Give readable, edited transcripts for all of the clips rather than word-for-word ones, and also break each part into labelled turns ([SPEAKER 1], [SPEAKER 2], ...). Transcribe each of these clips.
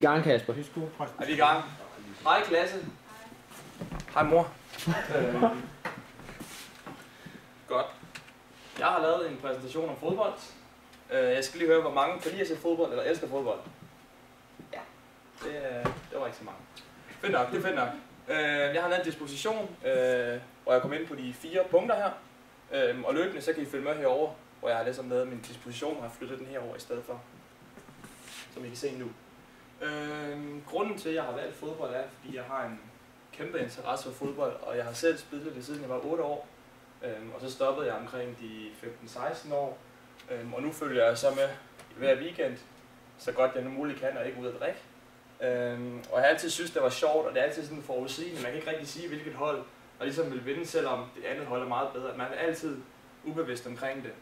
[SPEAKER 1] gang, Kasper.
[SPEAKER 2] Er vi i gang? Hej klasse. Hej mor. Godt. Jeg har lavet en præsentation om fodbold. Jeg skal lige høre, hvor mange kan lide at se fodbold eller elsker fodbold. Ja, det var ikke så mange. Fedt nok, det er fedt nok. Jeg har lavet en disposition, hvor jeg kommer ind på de 4 punkter her. Og løbende så kan I følge med herover, hvor jeg har ligesom lavet min disposition og har flyttet den herover i stedet for. Som I kan se nu. Grunden til, at jeg har valgt fodbold er, fordi jeg har en kæmpe interesse for fodbold, og jeg har selv spillet det siden jeg var 8 år. Og så stoppede jeg omkring de 15-16 år. Og nu følger jeg så med hver weekend, så godt jeg nu muligt kan, og ikke ud at drikke. Og jeg har altid synes det var sjovt, og det er altid sådan forudsigende. Man kan ikke rigtig sige, hvilket hold der ligesom vil vinde, selvom det andet hold er meget bedre. Man er altid ubevidst omkring det.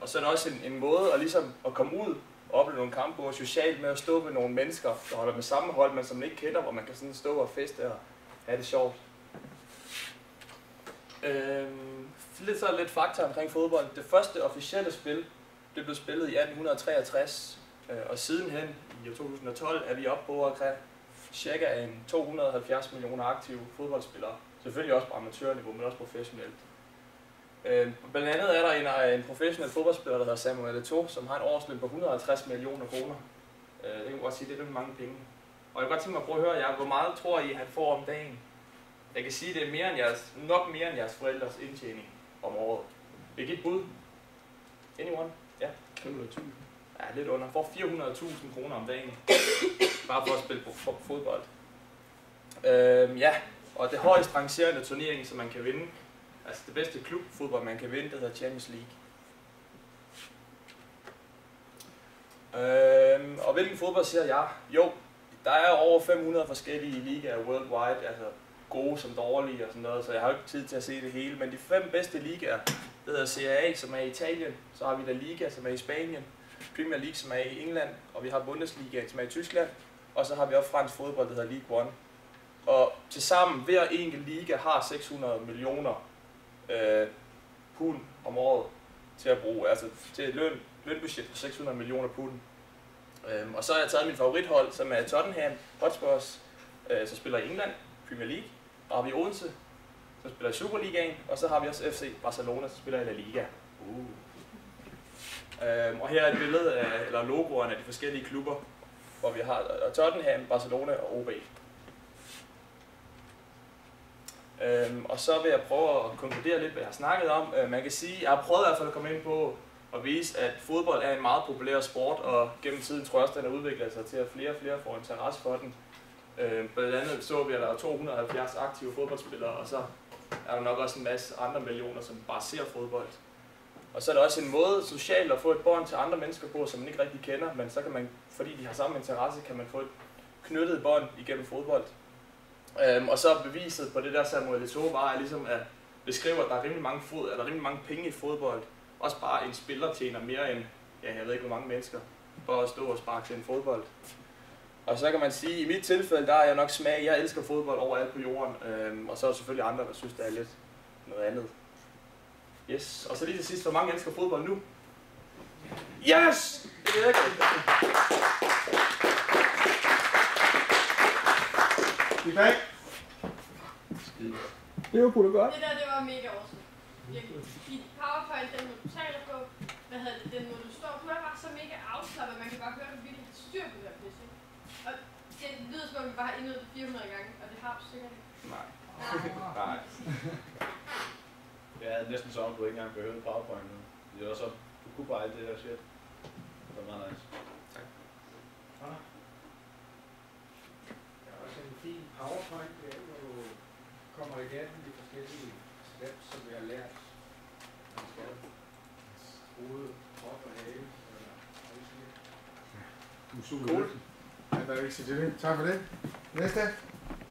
[SPEAKER 2] Og så er det også en måde at, ligesom at komme ud og opleve nogle kampe, og socialt med at stå med nogle mennesker, der holder med samme hold, men som man ikke kender, hvor man kan sådan stå og feste og have det sjovt. Lidt fakta omkring fodbold. Det første officielle spil, det blev spillet i 1863, og sidenhen i 2012 er vi oppe på at have cirka 270 millioner aktive fodboldspillere. Selvfølgelig også på amatørniveau, men også professionelt. Blandt andet er der en professionel fodboldspiller, der hedder Samuel Eto'o, som har en årsløn på 150 millioner kroner. Det kan godt sige, det er mange penge. Og jeg kan godt tænke mig at prøve at høre jer, hvor meget tror I, han får om dagen? Jeg kan sige, det er mere end nok mere end jeres forældres indtjening om året. Vil I give et bud? Anyone? Ja? 500.000. Ja, lidt under. Han får 400.000 kroner om dagen. Bare for at spille på fodbold. Ja, og det højst rangerende turnering, som man kan vinde, altså det bedste klubfodbold, man kan vinde, det hedder Champions League. Og hvilken fodbold siger jeg? Jo, der er over 500 forskellige ligaer worldwide, altså gode som dårlige og sådan noget, så jeg har ikke tid til at se det hele. Men de 5 bedste ligaer, det hedder Serie A, som er i Italien, så har vi La Liga, som er i Spanien, Premier League, som er i England, og vi har Bundesliga, som er i Tyskland, og så har vi også fransk fodbold, der hedder Ligue 1. Og tilsammen hver enkelt liga har 600 millioner pund om året til at bruge, altså til et lønbudget på 600 millioner pund. Og så har jeg taget min favorithold, som er Tottenham Hotspurs, så spiller i England, Premier League, og har vi Odense, som spiller i Superligaen, og så har vi også FC Barcelona, som spiller i La Liga. Og her er et billede af, eller logoerne af de forskellige klubber, hvor vi har Tottenham, Barcelona og OB. Og så vil jeg prøve at konkludere lidt, hvad jeg har snakket om. Man kan sige, jeg har prøvet i hvert fald at komme ind på at vise, at fodbold er en meget populær sport, og gennem tiden tror jeg også, den har udviklet sig til, at flere og flere får interesse for den. Blandt andet så vi, at der er 270 aktive fodboldspillere, og så er der nok også en masse andre millioner, som bare ser fodbold. Og så er det også en måde socialt at få et bånd til andre mennesker på, som man ikke rigtig kender, men så kan man, fordi de har samme interesse, kan man få et knyttet bånd igennem fodbold. Og så beviset på det der Samuel Eto'o var ligesom at beskrive, at der er rimelig mange penge i fodbold. Også bare en spiller tjener mere end, ja, jeg ved ikke hvor mange mennesker, for at stå og sparke til en fodbold. Og så kan man sige, at i mit tilfælde, der er jeg nok smag. Jeg elsker fodbold overalt på jorden, og så er der selvfølgelig andre, der synes, det er lidt noget andet. Yes, og så lige til sidst, hvor mange elsker fodbold nu? Yes! Det ved jeg ikke.
[SPEAKER 3] Tilbage.
[SPEAKER 1] Det var godt.
[SPEAKER 4] Det der, det var mega awesome. I PowerPoint, den måde du taler på, den måde du står, du er bare så mega afslappet, man kan bare høre, at du virkelig har styr på det her pisse. Og det lyder som om, vi bare har indøvet 400 gange, og det har du sikkert ikke.
[SPEAKER 2] Nej.
[SPEAKER 5] Jeg havde næsten så om, du ikke engang behøvede PowerPoint nu. Det var så, du kunne bare alt det der shit. Det var meget nice.
[SPEAKER 2] Tak.
[SPEAKER 3] Der er også en fin PowerPoint, hvor du kommer igennem de forskellige steps, som vi har lært. Man skal hoved, krop og hale. Du er super cool. Ja, der er ikke så til det. Tak for det. Næste.